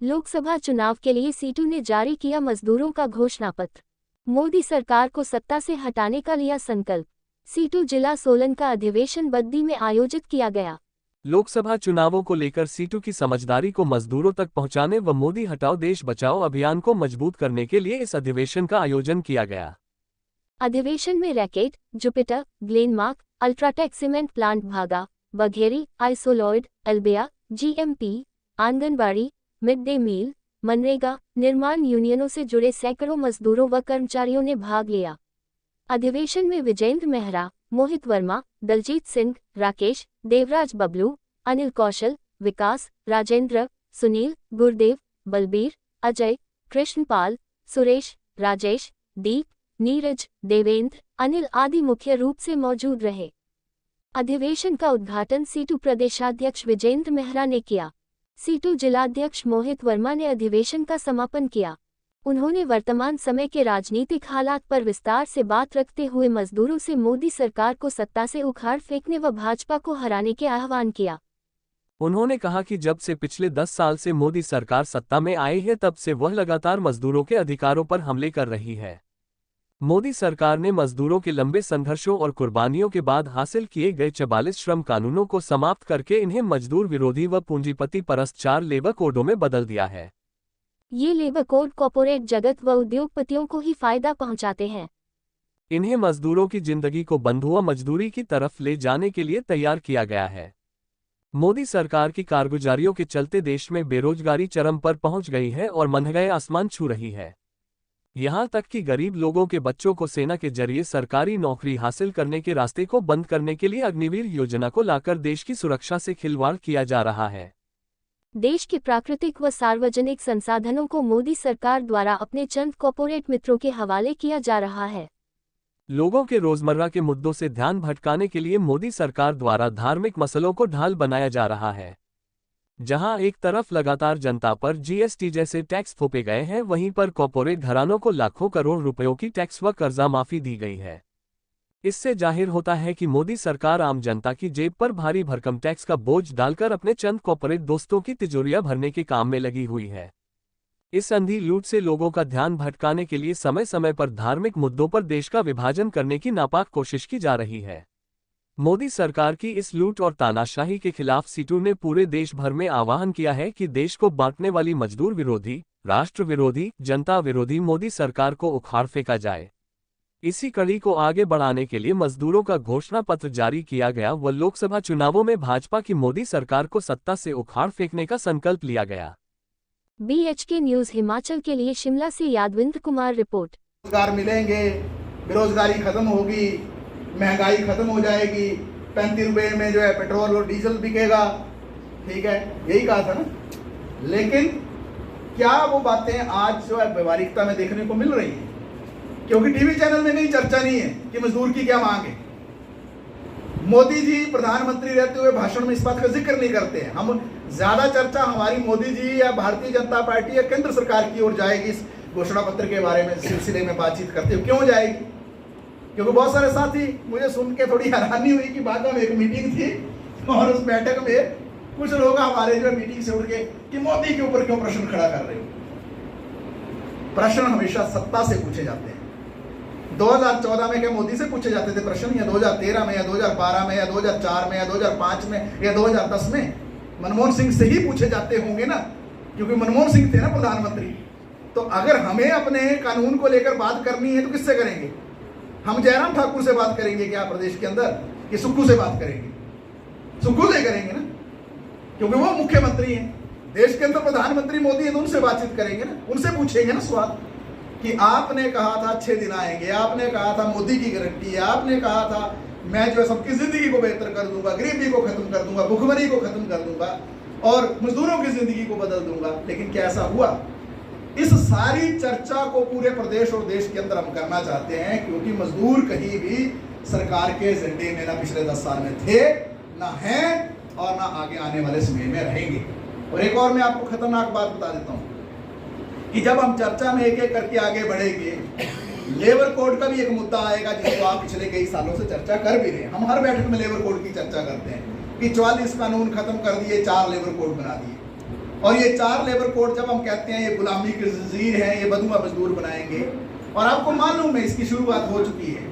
लोकसभा चुनाव के लिए सीटू ने जारी किया मजदूरों का घोषणापत्र। मोदी सरकार को सत्ता से हटाने का लिया संकल्प। सीटू जिला सोलन का अधिवेशन बद्दी में आयोजित किया गया। लोकसभा चुनावों को लेकर सीटू की समझदारी को मजदूरों तक पहुंचाने व मोदी हटाओ देश बचाओ अभियान को मजबूत करने के लिए इस अधिवेशन का आयोजन किया गया। अधिवेशन में Reckitt, Jupiter, Glenmark, Ultratech cement plant Bhaga, Bagheri, आइसोलॉयड, अल्बेया, GMP, anganwadi, mid day meal, MNREGA, निर्माण यूनियनों से जुड़े सैकड़ों मजदूरों व कर्मचारियों ने भाग लिया। अधिवेशन में विजेंद्र मेहरा, मोहित वर्मा, दलजीत सिंह, राकेश, देवराज बबलू, अनिल कौशल, विकास, राजेंद्र, सुनील, गुरदेव, बलबीर, अजय, कृष्णपाल, सुरेश, राजेश, दीप, नीरज, देवेंद्र, अनिल आदि मुख्य रूप से मौजूद रहे। अधिवेशन का उद्घाटन सीटू प्रदेशाध्यक्ष विजेंद्र मेहरा ने किया। सीटू जिलाध्यक्ष मोहित वर्मा ने अधिवेशन का समापन किया। उन्होंने वर्तमान समय के राजनीतिक हालात पर विस्तार से बात रखते हुए मजदूरों से मोदी सरकार को सत्ता से उखाड़ फेंकने व भाजपा को हराने के आह्वान किया। उन्होंने कहा कि जब से पिछले 10 साल से मोदी सरकार सत्ता में आई है तब से वह लगातार मजदूरों के अधिकारों पर हमले कर रही है। मोदी सरकार ने मजदूरों के लंबे संघर्षों और कुर्बानियों के बाद हासिल किए गए 44 श्रम कानूनों को समाप्त करके इन्हें मजदूर विरोधी व पूंजीपति परस्त 4 लेबर कोडों में बदल दिया है। ये लेबर कोड कॉर्पोरेट जगत व उद्योगपतियों को ही फायदा पहुंचाते हैं। इन्हें मजदूरों की जिंदगी को बंधुआ मजदूरी की तरफ ले जाने के लिए तैयार किया गया है। मोदी सरकार की कारगुजारियों के चलते देश में बेरोजगारी चरम पर पहुंच गई है और महंगाई आसमान छू रही है। यहां तक कि गरीब लोगों के बच्चों को सेना के जरिए सरकारी नौकरी हासिल करने के रास्ते को बंद करने के लिए अग्निवीर योजना को लाकर देश की सुरक्षा से खिलवाड़ किया जा रहा है। देश के प्राकृतिक व सार्वजनिक संसाधनों को मोदी सरकार द्वारा अपने चंद कॉर्पोरेट मित्रों के हवाले किया जा रहा है। लोगों के रोजमर्रा के मुद्दों से ध्यान भटकाने के लिए मोदी सरकार द्वारा धार्मिक मसलों को ढाल बनाया जा रहा है। जहां एक तरफ लगातार जनता पर जीएसटी जैसे टैक्स थोपे गए हैं, वहीं पर कॉर्पोरेट घरानों को लाखों करोड़ रुपयों की टैक्स व कर्जा माफी दी गई है। इससे जाहिर होता है कि मोदी सरकार आम जनता की जेब पर भारी भरकम टैक्स का बोझ डालकर अपने चंद कॉर्पोरेट दोस्तों की तिजोरियां भरने के काम में लगी हुई है। इस अंधी लूट से लोगों का ध्यान भटकाने के लिए समय समय पर धार्मिक मुद्दों पर देश का विभाजन करने की नापाक कोशिश की जा रही है। मोदी सरकार की इस लूट और तानाशाही के खिलाफ सीटू ने पूरे देश भर में आह्वान किया है कि देश को बांटने वाली मजदूर विरोधी, राष्ट्र विरोधी, जनता विरोधी मोदी सरकार को उखाड़ फेंका जाए। इसी कड़ी को आगे बढ़ाने के लिए मजदूरों का घोषणा पत्र जारी किया गया व लोकसभा चुनावों में भाजपा की मोदी सरकार को सत्ता से उखाड़ फेंकने का संकल्प लिया गया। BHK न्यूज हिमाचल के लिए शिमला से यादविंद्र कुमार रिपोर्ट। रोजगार मिलेंगे, बेरोजगारी खत्म होगी, महंगाई खत्म हो जाएगी, 35 रुपए में जो है पेट्रोल और डीजल बिकेगा। ठीक है, यही कहा था ना। लेकिन क्या वो बातें आज जो है व्यवहारिकता में देखने को मिल रही है? क्योंकि टीवी चैनल में कहीं चर्चा नहीं है कि मजदूर की क्या मांग है। मोदी जी प्रधानमंत्री रहते हुए भाषण में इस बात का जिक्र नहीं करते हैं। हम ज्यादा चर्चा हमारी मोदी जी या भारतीय जनता पार्टी या केंद्र सरकार की ओर जाएगी इस घोषणा पत्र के बारे में सिलसिले में बातचीत करते हुए। क्यों जाएगी? क्योंकि बहुत सारे साथी, मुझे सुन के थोड़ी हैरानी हुई कि बागा में एक मीटिंग थी और उस बैठक में कुछ लोग हमारे जो मीटिंग से उठ के कि मोदी के ऊपर क्यों प्रश्न खड़ा कर रहे हो। प्रश्न हमेशा सत्ता से पूछे जाते हैं। 2014 में क्या मोदी से पूछे जाते थे प्रश्न, या 2013 में, या 2012 में, या 2004 में, या 2005 में, या 2010 में? मनमोहन सिंह से ही पूछे जाते होंगे ना, क्योंकि मनमोहन सिंह थे ना प्रधानमंत्री। तो अगर हमें अपने कानून को लेकर बात करनी है तो किससे करेंगे? हम जयराम ठाकुर से बात करेंगे क्या प्रदेश के अंदर, कि सुक्खू से बात करेंगे? सुक्खू से करेंगे ना, क्योंकि वो मुख्यमंत्री हैं देश के अंदर। प्रधानमंत्री मोदी है तो उनसे बातचीत करेंगे ना, उनसे पूछेंगे ना सवाल कि आपने कहा था 6 दिन आएंगे, आपने कहा था मोदी की गारंटी है, आपने कहा था मैं जो है सबकी जिंदगी को बेहतर कर दूंगा, गरीबी को खत्म कर दूंगा, भुखमरी को खत्म कर दूंगा और मजदूरों की जिंदगी को बदल दूंगा। लेकिन क्या ऐसा हुआ? इस सारी चर्चा को पूरे प्रदेश और देश के अंदर हम करना चाहते हैं, क्योंकि मजदूर कहीं भी सरकार के एजेंडे में ना पिछले 10 साल में थे, ना हैं और ना आगे आने वाले समय में रहेंगे। और एक और मैं आपको खतरनाक बात बता देता हूं कि जब हम चर्चा में एक एक करके आगे बढ़ेंगे, लेबर कोड का भी एक मुद्दा आएगा जिसको आप पिछले कई सालों से चर्चा कर भी रहे हैं। हम हर बैठक में लेबर कोड की चर्चा करते हैं कि 44 कानून खत्म कर दिए, 4 लेबर कोड बना दिए। और ये 4 लेबर कोड जब हम कहते हैं ये गुलामी की जंजीर है, ये बदुआ मजदूर बनाएंगे, और आपको मालूम है इसकी शुरुआत हो चुकी है,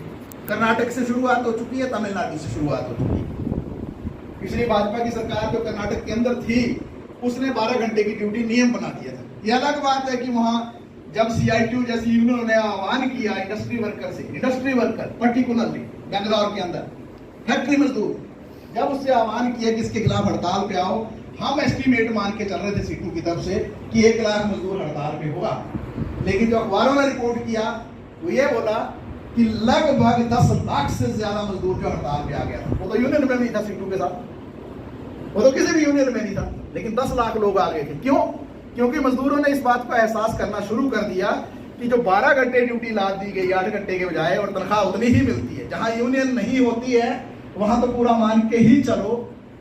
कर्नाटक से शुरुआत हो चुकी है, तमिलनाडु से शुरुआत हो चुकी है। पिछली भाजपा की सरकार जो कर्नाटक के अंदर थी उसने 12 घंटे की ड्यूटी नियम बना दिया था। ये अलग बात है कि वहां जब CITU जैसी यूनियन ने आह्वान किया इंडस्ट्री वर्कर पर्टिकुलरली बेंगलोर के अंदर फैक्ट्री मजदूर, जब उससे आह्वान किया कि इसके खिलाफ हड़ताल पे आओ, हम एस्टीमेट मान के चल रहे थे सीटू की तरफ से कि 1 लाख मजदूर हड़ताल पे होगा, लेकिन जो अखबारों ने रिपोर्ट किया वो ये बोला कि लगभग 10 लाख से ज्यादा मजदूर जो हड़ताल पे आ गया था। वो तो यूनियन में नहीं था सीटू के साथ, वो तो किसी भी यूनियन में नहीं था, लेकिन 10 लाख लोग आ गए थे। क्यों? क्योंकि मजदूरों ने इस बात का एहसास करना शुरू कर दिया कि जो 12 घंटे ड्यूटी लाद दी गई 8 घंटे के बजाय, और तनख्वाह उतनी ही मिलती है। जहां यूनियन नहीं होती है वहां तो पूरा मान के ही चलो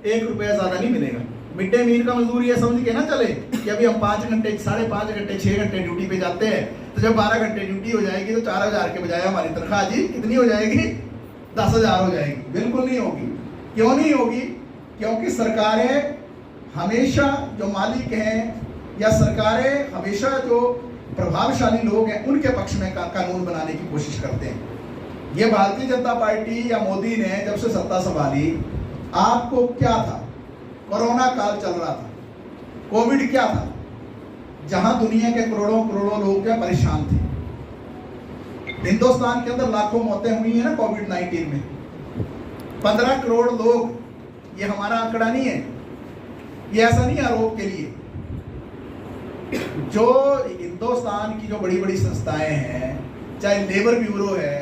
1 रुपया ज्यादा नहीं मिलेगा। मिड डे मील का मजदूर ये समझ के ना चले कि अभी हम 5 घंटे 5.5 घंटे 6 घंटे ड्यूटी पे जाते हैं, तो जब 12 घंटे ड्यूटी हो जाएगी तो 4,000 के बजाय हमारी तनख्वाह जी कितनी हो जाएगी? 10,000 हो जाएगी। बिल्कुल नहीं होगी। क्यों नहीं होगी? क्योंकि सरकारें हमेशा जो मालिक हैं या सरकारें हमेशा जो प्रभावशाली लोग हैं उनके पक्ष में कानून बनाने की कोशिश करते हैं। ये भारतीय जनता पार्टी या मोदी ने जब से सत्ता संभाली, आपको क्या था? कोरोना काल चल रहा था, कोविड क्या था, जहां दुनिया के करोड़ों लोग क्या परेशान थे। हिंदुस्तान के अंदर लाखों मौतें हुई है ना कोविड-19 में, 15 करोड़ लोग, ये हमारा आंकड़ा नहीं है, ये ऐसा नहीं आरोप के लिए। जो हिंदुस्तान की जो बड़ी बड़ी संस्थाएं हैं, चाहे लेबर ब्यूरो है,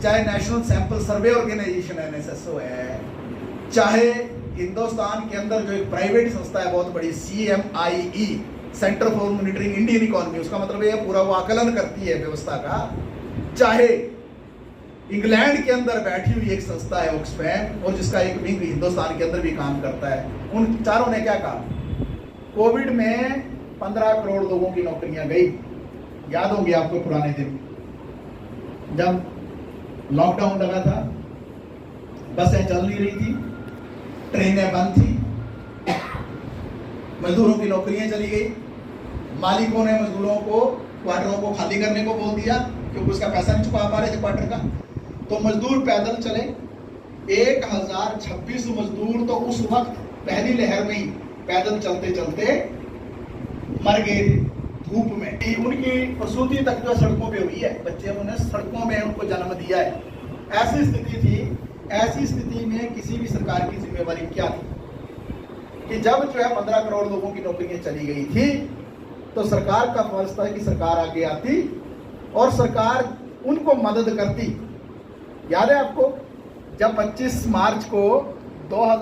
चाहे national sample survey organisation NSSO है, चाहे हिंदुस्तान के अंदर जो एक प्राइवेट संस्था है बहुत बड़ी CMIE, centre for monitoring Indian economy, उसका मतलब ये पूरा वो आकलन करती है व्यवस्था का, चाहे इंग्लैंड के अंदर बैठी हुई एक संस्था है ऑक्सफैम, और जिसका एक विंग हिंदुस्तान के अंदर भी काम करता है, उन चारों ने क्या कहा? कोविड में 15 करोड़ लोगों की नौकरियां गई। याद होंगे आपको पुराने दिन जब लॉकडाउन लगा था, बसें चल नहीं रही थी, ट्रेनें बंद थी, मजदूरों की नौकरियां चली गई, मालिकों ने मजदूरों को क्वार्टरों को खाली करने को बोल दिया क्योंकि उसका पैसा नहीं चुका पा रहे थे क्वार्टर का, तो मजदूर पैदल चले। 1026 मजदूर तो उस वक्त पहली लहर में ही पैदल चलते चलते मर गए थे धूप में। उनकी प्रसूति तक जो सड़कों पे हुई है, बच्चे उन्हें सड़कों में उनको जन्म दिया है। ऐसी स्थिति थी। ऐसी स्थिति में किसी भी सरकार की जिम्मेवारी क्या थी कि जब जो है 15 करोड़ लोगों की नौकरियां चली गई थी, तो सरकार का फर्ज था कि सरकार आगे आती और सरकार उनको मदद करती। याद है आपको जब 25 मार्च को 2000